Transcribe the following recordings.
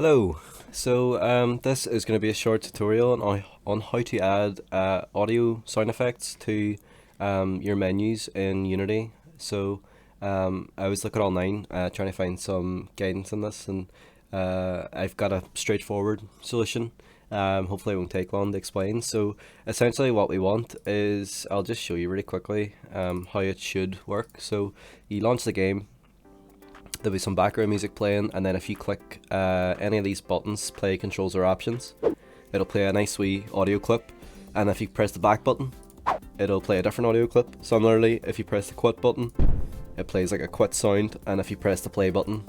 Hello. This is going to be a short tutorial on how to add audio sound effects to your menus in Unity. I was looking online trying to find some guidance on this, and I've got a straightforward solution. Hopefully it won't take long to explain. So essentially what we want is, I'll just show you really quickly how it should work. So you launch the game. There'll be some background music playing, and then if you click any of these buttons, play, controls, or options, it'll play a nice wee audio clip. And if you press the back button, it'll play a different audio clip. Similarly, if you press the quit button, it plays like a quit sound, and if you press the play button,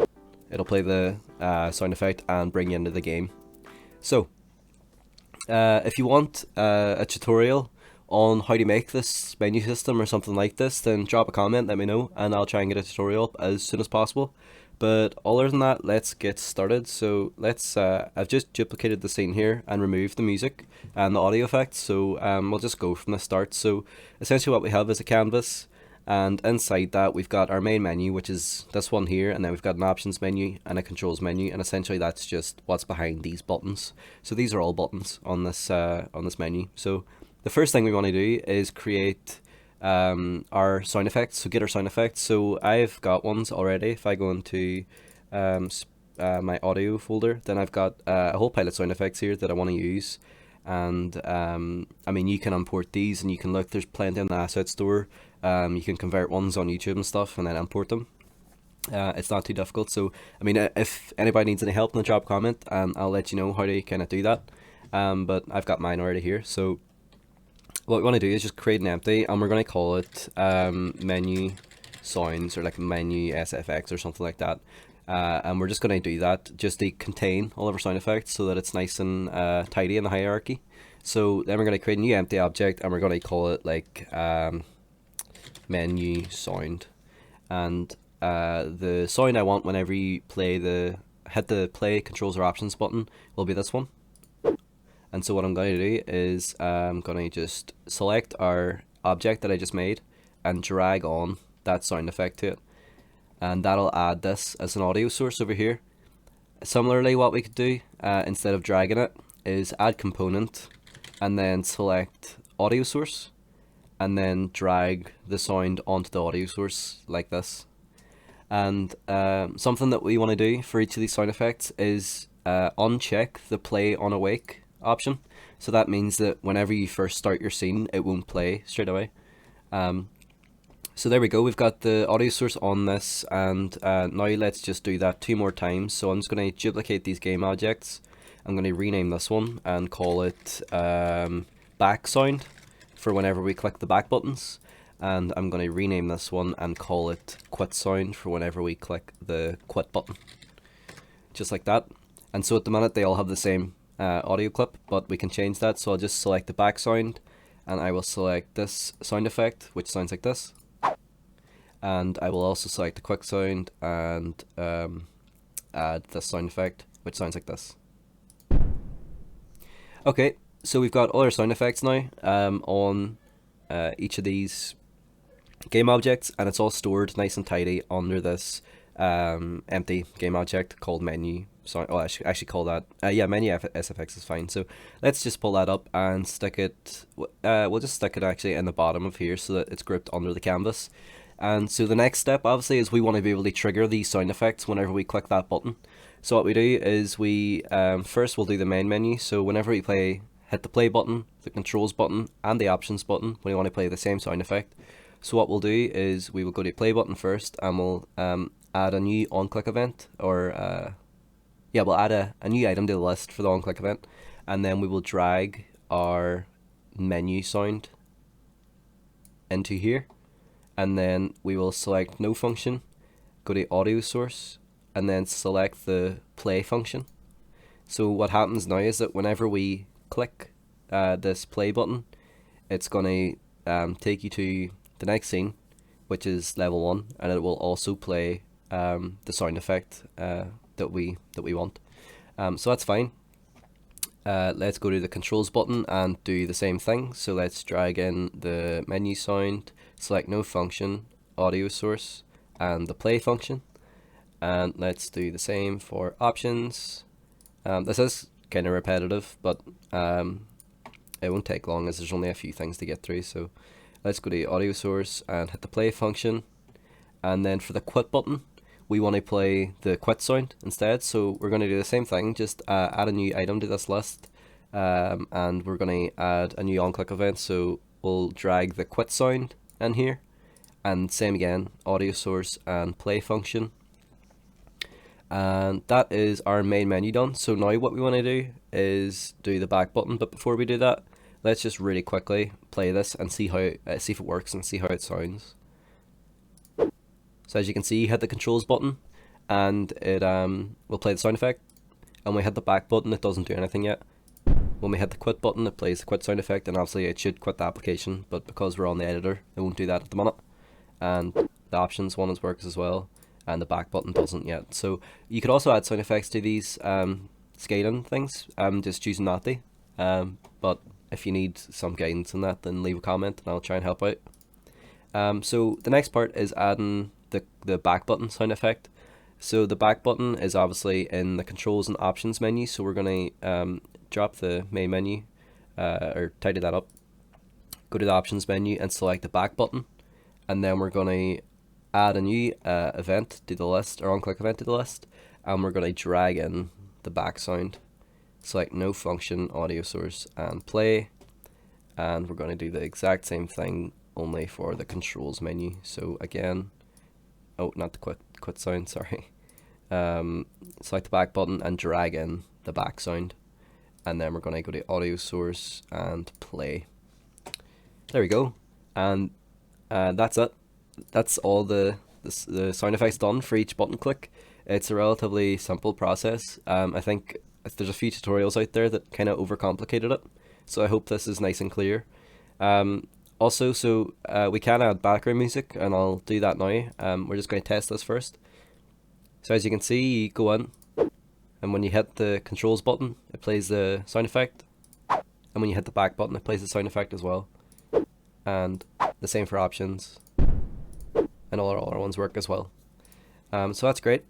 it'll play the sound effect and bring you into the game. So, if you want a tutorial on how to make this menu system or something like this, then drop a comment, let me know, and I'll try and get a tutorial up as soon as possible. But other than that, let's get started. So I've just duplicated the scene here and removed the music and the audio effects, so we'll just go from the start. So essentially what we have is a canvas, and inside that we've got our main menu, which is this one here, and then we've got an options menu and a controls menu, and essentially that's just what's behind these buttons. So these are all buttons on this menu. So the first thing we want to do is create our sound effects, so get our sound effects. So I've got ones already. If I go into my audio folder, then I've got a whole pile of sound effects here that I want to use. And I mean, you can import these, and you can look, there's plenty in the asset store. You can convert ones on YouTube and stuff and then import them. It's not too difficult. So I mean, if anybody needs any help, then drop a comment and I'll let you know how to kind of do that. But I've got mine already here. So what we want to do is just create an empty, and we're going to call it menu sounds, or like menu SFX or something like that. And we're just going to do that just to contain all of our sound effects so that it's nice and tidy in the hierarchy. So then we're going to create a new empty object, and we're going to call it like menu sound. And the sound I want whenever you hit the play, controls, or options button will be this one. And so what I'm going to do is I'm going to just select our object that I just made and drag on that sound effect to it. And that'll add this as an audio source over here. Similarly, what we could do instead of dragging it is add component and then select audio source and then drag the sound onto the audio source like this. And something that we want to do for each of these sound effects is uncheck the play on awake option. So that means that whenever you first start your scene, it won't play straight away. So there we go, we've got the audio source on this, and now let's just do that 2 more times. So I'm just going to duplicate these game objects. I'm going to rename this one and call it back sound for whenever we click the back buttons. And I'm going to rename this one and call it quit sound for whenever we click the quit button. Just like that. And so at the minute they all have the same audio clip, but we can change that. So I'll just select the back sound, and I will select this sound effect, which sounds like this. And I will also select the quick sound and add this sound effect, which sounds like this. Okay, so we've got all our sound effects now on each of these game objects, and it's all stored nice and tidy under this empty game object called menu. Sorry, oh, I should actually call that menu SFX is fine. So let's just pull that up and stick it. We'll just stick it actually in the bottom of here so that it's grouped under the canvas. And so the next step obviously is we want to be able to trigger these sound effects whenever we click that button. So what we do is we first we'll do the main menu. So whenever we hit the play button, the controls button, and the options button, we want to play the same sound effect. So what we'll do is we will go to play button first, and we'll add a new on-click event, or we'll add a new item to the list for the on-click event, and then we will drag our menu sound into here, and then we will select no function, go to audio source, and then select the play function. So what happens now is that whenever we click this play button, it's going to take you to the next scene, which is level 1, and it will also play the sound effect that we want. So that's fine. Let's go to the controls button and do the same thing. So let's drag in the menu sound, select no function, audio source, and the play function. And let's do the same for options, This is kind of repetitive, but it won't take long as there's only a few things to get through. So let's go to audio source and hit the play function. And then for the quit button, we want to play the quit sound instead. So we're going to do the same thing, just add a new item to this list. And we're going to add a new on-click event. So we'll drag the quit sound in here. And same again, audio source and play function. And that is our main menu done. So now what we want to do is do the back button. But before we do that, let's just really quickly play this and see how see if it works and see how it sounds. So as you can see, hit the controls button and it will play the sound effect. And when we hit the back button, it doesn't do anything yet. When we hit the quit button, it plays the quit sound effect, and obviously it should quit the application, but because we're on the editor, it won't do that at the minute. And the options one works as well, and the back button doesn't yet. So you could also add sound effects to these scaling things. I'm just choosing not to. But if you need some guidance on that, then leave a comment and I'll try and help out. So the next part is adding the back button sound effect. So the back button is obviously in the controls and options menu. So we're going to drop the main menu or tidy that up. Go to the options menu and select the back button. And then we're going to add a new event to the list, or on-click event to the list. And we're going to drag in the back sound. Select no function, audio source, and play. And we're going to do the exact same thing, only for the controls menu. So again, oh, not the quit sound, sorry. Select the back button and drag in the back sound. And then we're going to go to audio source and play. There we go. And that's it. That's all the sound effects done for each button click. It's a relatively simple process. I think there's a few tutorials out there that kind of overcomplicated it. So I hope this is nice and clear. Also, so we can add background music, and I'll do that now. We're just going to test this first. So as you can see, you go in, and when you hit the controls button, it plays the sound effect. And when you hit the back button, it plays the sound effect as well. And the same for options. And all our other ones work as well. So that's great.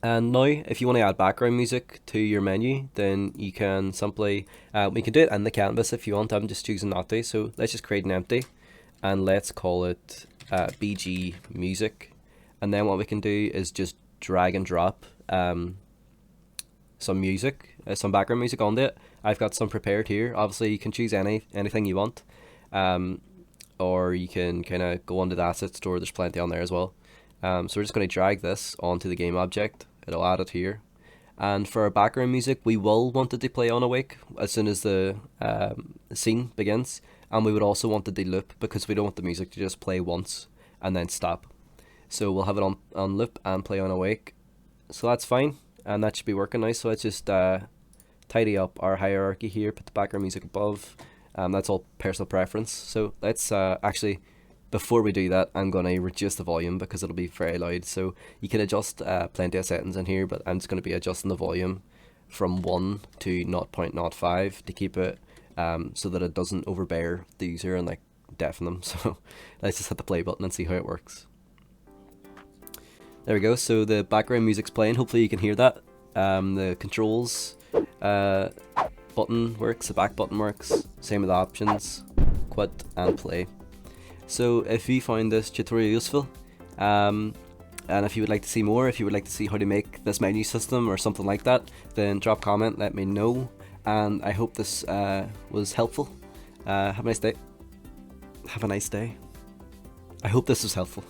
And now, if you want to add background music to your menu, then you can simply, we can do it in the canvas if you want. I'm just choosing not to. So let's just create an empty, and let's call it BG music. And then what we can do is just drag and drop some music, some background music onto it. I've got some prepared here. Obviously, you can choose anything you want, or you can kind of go onto the asset store. There's plenty on there as well. So we're just going to drag this onto the game object. It'll add it here. And for our background music, we will want it to play on awake as soon as the scene begins. And we would also want it to loop, because we don't want the music to just play once and then stop. So we'll have it on loop and play on awake. So that's fine, and that should be working now. So let's just tidy up our hierarchy here, put the background music above. That's all personal preference. So let's actually, before we do that, I'm going to reduce the volume because it'll be very loud. So you can adjust plenty of settings in here, but I'm just going to be adjusting the volume from 1 to 0.05 to keep it so that it doesn't overbear the user and like deafen them. So let's just hit the play button and see how it works. There we go. So the background music's playing. Hopefully you can hear that. The controls button works, the back button works, same with the options, quit and play. So if you found this tutorial useful, and if you would like to see more, if you would like to see how to make this menu system or something like that, then drop a comment, let me know, and I hope this was helpful. Have a nice day. Have a nice day. I hope this was helpful.